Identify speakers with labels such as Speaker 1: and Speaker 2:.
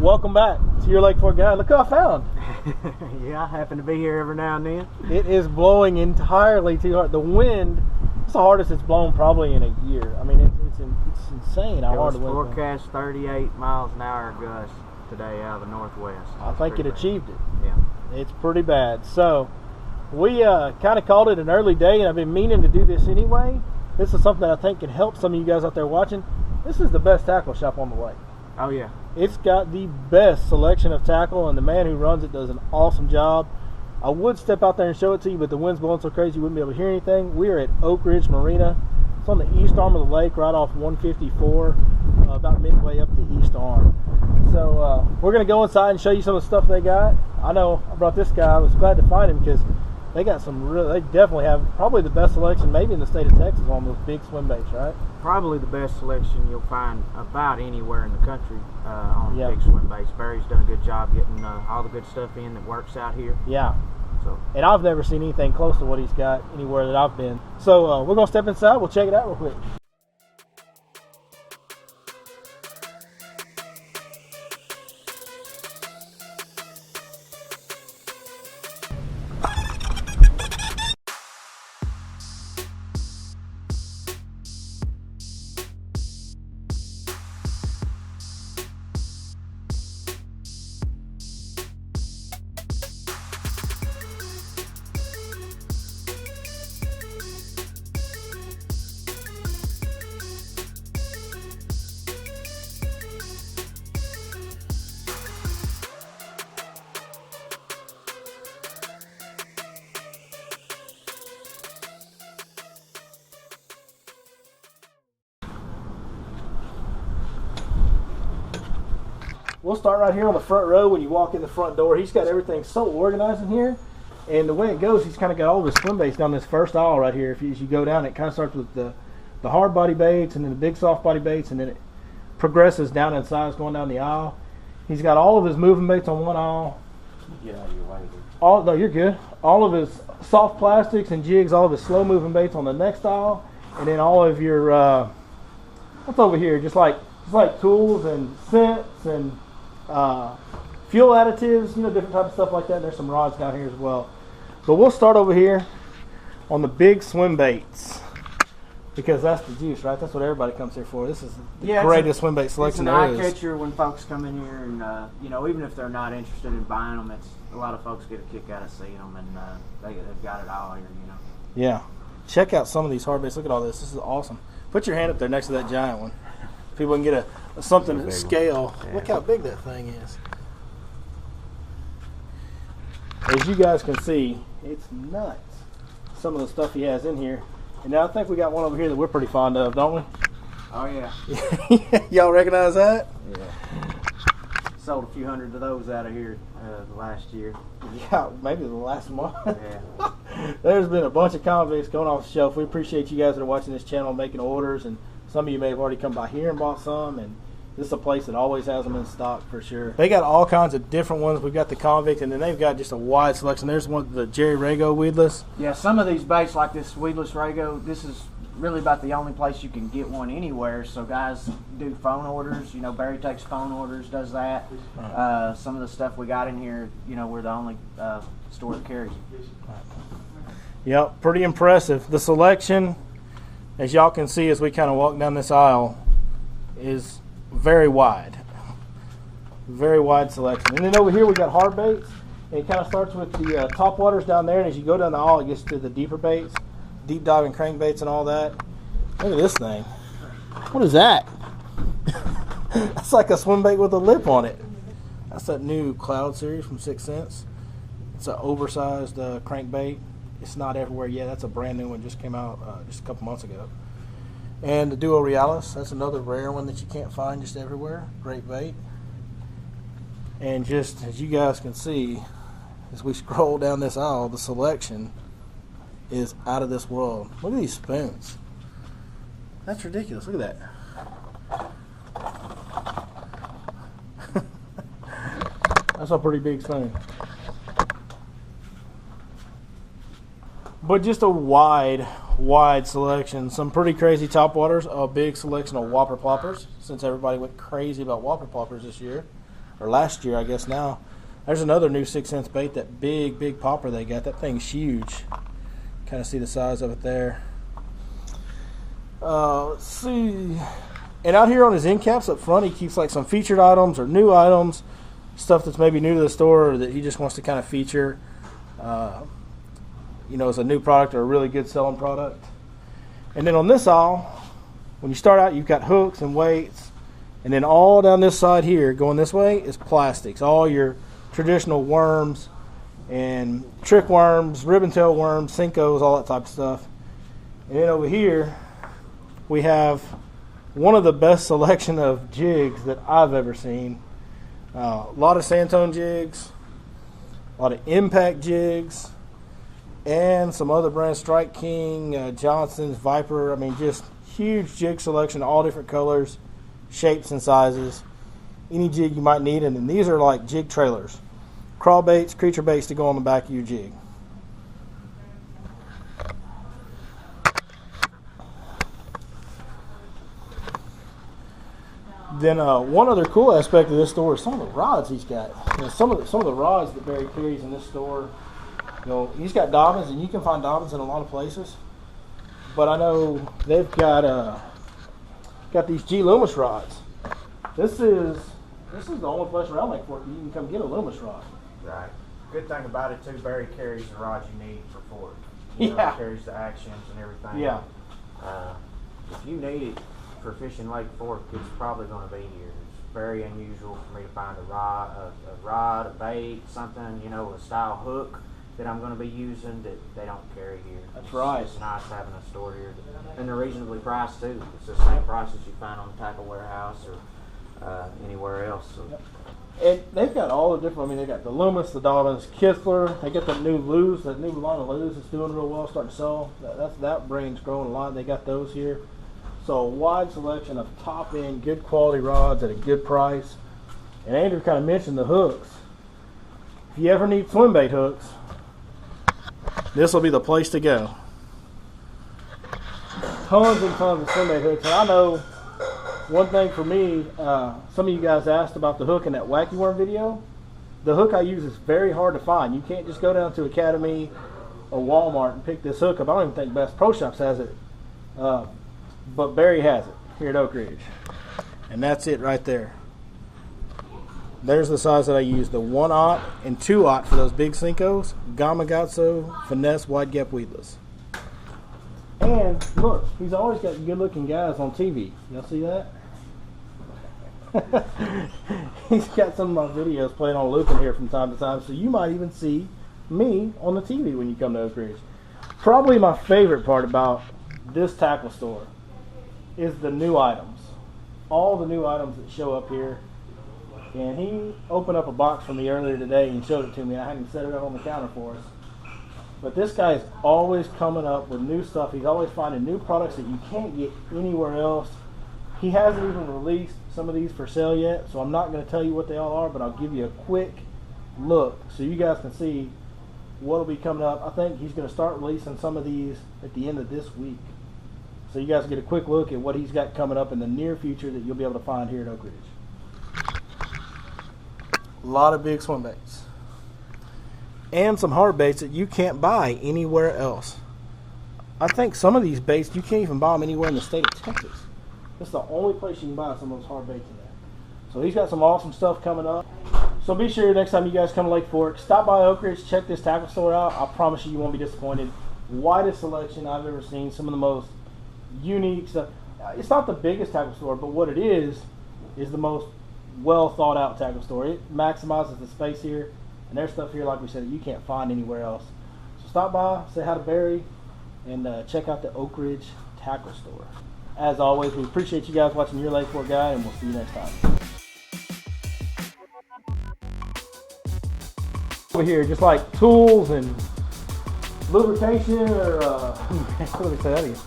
Speaker 1: Welcome back to Your Lake Fork Guide. Look who I found.
Speaker 2: Yeah, I happen to be here every now and then.
Speaker 1: It is blowing entirely too hard. The wind, it's the hardest it's blown probably in a year. I mean, it's insane how hard the wind is.
Speaker 2: Forecast 38 miles an hour gust today out of the northwest.
Speaker 1: I think it achieved it.
Speaker 2: Yeah.
Speaker 1: It's pretty bad. So we kind of called it an early day, and I've been meaning to do this anyway. This is something that I think can help some of you guys out there watching. This is the best tackle shop on the lake.
Speaker 2: Oh, yeah.
Speaker 1: It's got the best selection of tackle, and the man who runs it does an awesome job. I would step out there and show it to you, but the wind's blowing so crazy you wouldn't be able to hear anything. We are at Oak Ridge Marina. It's on the east arm of the lake, right off 154, about midway up the east arm. So we're going to go inside and show you some of the stuff they got. I know I brought this guy. I was glad to find him because they got some they definitely have probably the best selection maybe in the state of Texas on those big swim baits, right?
Speaker 2: Probably the best selection you'll find about anywhere in the country on big swim baits. Barry's done a good job getting all the good stuff in that works out here.
Speaker 1: Yeah.
Speaker 2: So,
Speaker 1: and I've never seen anything close to what he's got anywhere that I've been. So we're going to step inside. We'll check it out real quick. We'll start right here on the front row when you walk in the front door. He's got everything so organized in here. And the way it goes, he's kind of got all of his swim baits down this first aisle right here. As you go down, it kind of starts with the hard body baits and then the big soft body baits, and then it progresses down in size going down the aisle. He's got all of his moving baits on one aisle.
Speaker 2: get out of your way.
Speaker 1: No, you're good. All of his soft plastics and jigs, all of his slow moving baits on the next aisle, and then all of your what's over here, just like tools and scents and fuel additives, different types of stuff like that. And there's some rods down here as well. But we'll start over here on the big swim baits because that's the juice, right? That's what everybody comes here for. This is the greatest swim bait selection there is.
Speaker 2: It's an eye catcher when folks come in here, and even if they're not interested in buying them, a lot of folks get a kick out of seeing them, and they've got it all here,
Speaker 1: Yeah. Check out some of these hard baits. Look at all this. This is awesome. Put your hand up there next to that giant one. People can get something to scale. Yeah. Look how big that thing is. As you guys can see, it's nuts. Some of the stuff he has in here. And now I think we got one over here that we're pretty fond of, don't we?
Speaker 2: Oh, yeah.
Speaker 1: Y'all recognize that?
Speaker 2: Yeah. Sold a few hundred of those out of here the last year.
Speaker 1: Yeah, maybe the last month.
Speaker 2: Yeah.
Speaker 1: There's been a bunch of convicts going off the shelf. We appreciate you guys that are watching this channel making orders, and some of you may have already come by here and bought some, and this is a place that always has them in stock for sure. They got all kinds of different ones. We've got the convict, and then they've got just a wide selection. There's one, the Jerry Rago weedless.
Speaker 2: Yeah, some of these baits like this weedless Rago, this is really about the only place you can get one anywhere. So guys do phone orders. Barry takes phone orders, does that. Right. Some of the stuff we got in here, we're the only store that carries it.
Speaker 1: Right. Yep, pretty impressive. The selection, as y'all can see as we kind of walk down this aisle, is very wide. Very wide selection. And then over here we got hard baits. And it kind of starts with the top waters down there, and as you go down the aisle, it gets to the deeper baits, deep diving crankbaits and all that. Look at this thing. What is that? That's like a swim bait with a lip on it. That's that new Cloud series from 6 Cents. It's an oversized crankbait. It's not everywhere yet. That's a brand new one, just came out just a couple months ago. And the Duo Realis, that's another rare one that you can't find just everywhere. Great bait. And just as you guys can see, as we scroll down this aisle, the selection is out of this world. Look at these spoons. That's ridiculous. Look at that. That's a pretty big spoon. But just a wide selection. Some pretty crazy topwaters. A big selection of whopper ploppers, since everybody went crazy about whopper ploppers this year. or last year, I guess now. There's another new 6-cent bait, that big popper they got. That thing's huge. Kind of see the size of it there. Let's see. And out here on his end caps up front, he keeps like some featured items or new items, stuff that's maybe new to the store or that he just wants to kind of feature, you know, as a new product or a really good selling product. And then on this aisle, when you start out, you've got hooks and weights, and then all down this side here, going this way, is plastics. All your traditional worms and trick worms, ribbon tail worms, Senkos, all that type of stuff. And then over here, we have one of the best selection of jigs that I've ever seen. A lot of Santone jigs, a lot of Impact jigs, and some other brands, Strike King, Johnson's, Viper. I mean, just huge jig selection, all different colors, shapes and sizes. Any jig you might need. And then these are like jig trailers. Crawl baits, creature baits to go on the back of your jig. Then one other cool aspect of this store is some of the rods he's got. You know, some of the rods that Barry carries in this store. You know, he's got Dobbins, and you can find Dobbins in a lot of places. But I know they've got these G Loomis rods. This is the only place around Lake Fork you can come get a Loomis rod.
Speaker 2: Right. Good thing about it too, Barry carries the rods you need for Fork. He carries the actions and everything.
Speaker 1: Yeah.
Speaker 2: If you need it for fishing Lake Fork, it's probably going to be here. It's very unusual for me to find a rod, a bait, something, you know, a style hook that I'm going to be using that they don't carry here.
Speaker 1: That's right.
Speaker 2: It's nice having a store here, and they're reasonably priced too. It's the same prices you find on the Tackle Warehouse or anywhere else. So.
Speaker 1: Yep. And they've got all the different. I mean, they got the Loomis, the Dobbins, Kistler. They got that new Lewis, that new line of Lewis that's doing real well, starting to sell. That brand's growing a lot. They got those here. So a wide selection of top-end, good quality rods at a good price. And Andrew kind of mentioned the hooks. If you ever need swim bait hooks, this will be the place to go. Tons and tons of swim bait hooks. And I know one thing for me, some of you guys asked about the hook in that Wacky Worm video. The hook I use is very hard to find. You can't just go down to Academy or Walmart and pick this hook up. I don't even think Best Pro Shops has it. But Barry has it here at Oak Ridge. And that's it right there. There's the size that I use, the 1/0 and 2/0 for those big Senkos, Gamakatsu, Finesse, Wide Gap Weedless. And look, he's always got good looking guys on TV. Y'all see that? He's got some of my videos playing on loop in here from time to time, so you might even see me on the TV when you come to Oak Ridge. Probably my favorite part about this tackle store is the new items. All the new items that show up here. And he opened up a box for me earlier today and showed it to me. I hadn't set it up on the counter for us. But this guy is always coming up with new stuff. He's always finding new products that you can't get anywhere else. He hasn't even released some of these for sale yet, so I'm not going to tell you what they all are, but I'll give you a quick look so you guys can see what will be coming up. I think he's going to start releasing some of these at the end of this week. So you guys get a quick look at what he's got coming up in the near future that you'll be able to find here at Oak Ridge. A lot of big swim baits. And some hard baits that you can't buy anywhere else. I think some of these baits, you can't even buy them anywhere in the state of Texas. It's the only place you can buy some of those hard baits in there. So he's got some awesome stuff coming up. So be sure next time you guys come to Lake Fork, stop by Oak Ridge, check this tackle store out. I promise you won't be disappointed. Widest selection I've ever seen. Some of the most unique stuff. It's not the biggest tackle store, but what it is the most well thought out tackle store. It maximizes the space here, and there's stuff here, like we said, that you can't find anywhere else. So stop by, say hi to Barry, and check out the Oak Ridge Tackle Store. As always, we appreciate you guys watching Your Lake Fork Guide, and we'll see you next time. Over here, just like tools and lubrication, or let me say that again.